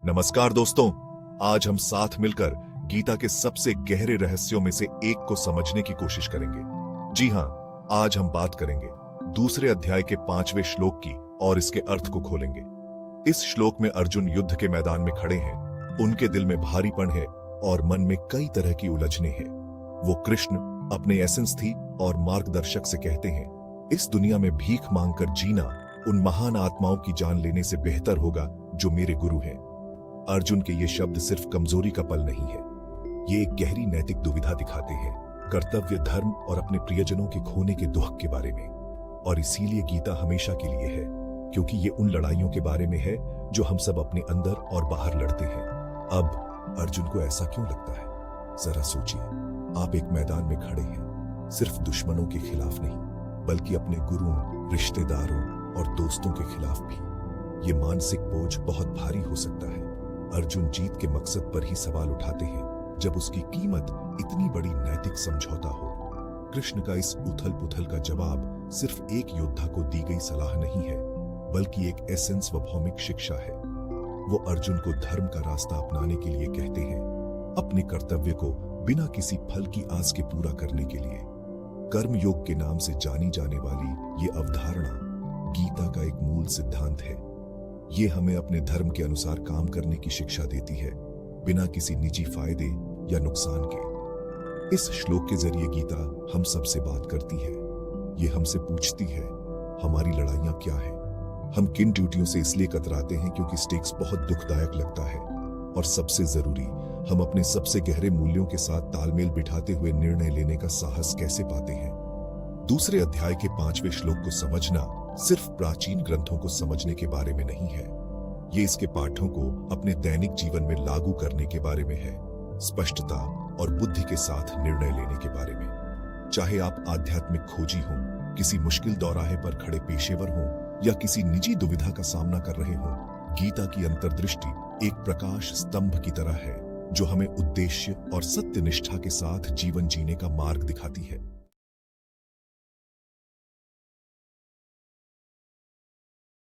नमस्कार दोस्तों, आज हम साथ मिलकर गीता के सबसे गहरे रहस्यों में से एक को समझने की कोशिश करेंगे। जी हां, आज हम बात करेंगे दूसरे अध्याय के 5वें श्लोक की और इसके अर्थ को खोलेंगे। इस श्लोक में अर्जुन युद्ध के मैदान में खड़े हैं, उनके दिल में भारीपन है और मन में कई तरह की उलझने हैं। वो कृष्ण अपने एसेंस थी और मार्गदर्शक से कहते हैं, इस दुनिया में भीख मांगकर जीना उन महान आत्माओं की जान लेने से बेहतर होगा जो मेरे गुरु हैं। अर्जुन के ये शब्द सिर्फ कमजोरी का पल नहीं है, ये एक गहरी नैतिक दुविधा दिखाते हैं, कर्तव्य, धर्म और अपने प्रियजनों के खोने के दुख के बारे में। और इसीलिए गीता हमेशा के लिए है, क्योंकि ये उन लड़ाइयों के बारे में है जो हम सब अपने अंदर और बाहर लड़ते हैं। अब अर्जुन को ऐसा क्यों लगता है? जरा सोचिए, आप एक मैदान में खड़े हैं, सिर्फ दुश्मनों के खिलाफ नहीं, बल्कि अपने गुरुओं, रिश्तेदारों और दोस्तों के खिलाफ भी। ये मानसिक बोझ बहुत भारी हो सकता है। अर्जुन जीत के मकसद पर ही सवाल उठाते हैं जब उसकी कीमत इतनी बड़ी नैतिक समझौता हो। कृष्ण का इस उथल पुथल का जवाब सिर्फ एक योद्धा को दी गई सलाह नहीं है, बल्कि एक एसेंस व भौमिक शिक्षा है। वो अर्जुन को धर्म का रास्ता अपनाने के लिए कहते हैं, अपने कर्तव्य को बिना किसी फल की आस के पूरा करने के लिए। कर्म योग के नाम से जानी जाने वाली ये अवधारणा गीता का एक मूल सिद्धांत है। ये हमें अपने धर्म के अनुसार काम करने की शिक्षा देती है, बिना किसी निजी फायदे या नुकसान के। इस श्लोक के जरिए गीता हम सबसे बात करती है। ये हमसे पूछती है, हमारी लड़ाइयां क्या है? हम किन ड्यूटियों से इसलिए कतराते हैं क्योंकि स्टेक्स बहुत दुखदायक लगता है? और सबसे जरूरी, हम अपने सबसे गहरे मूल्यों के साथ तालमेल बिठाते हुए निर्णय लेने का साहस कैसे पाते हैं? दूसरे अध्याय के 5वें श्लोक को समझना सिर्फ प्राचीन ग्रंथों को समझने के बारे में नहीं है, ये इसके पाठों को अपने दैनिक जीवन में लागू करने के बारे में है, स्पष्टता और बुद्धि के साथ निर्णय लेने के बारे में। चाहे आप आध्यात्मिक खोजी हों, किसी मुश्किल दौराहे पर खड़े पेशेवर हों या किसी निजी दुविधा का सामना कर रहे हों, गीता की अंतर्दृष्टि एक प्रकाश स्तंभ की तरह है जो हमें उद्देश्य और सत्यनिष्ठा के साथ जीवन जीने का मार्ग दिखाती है।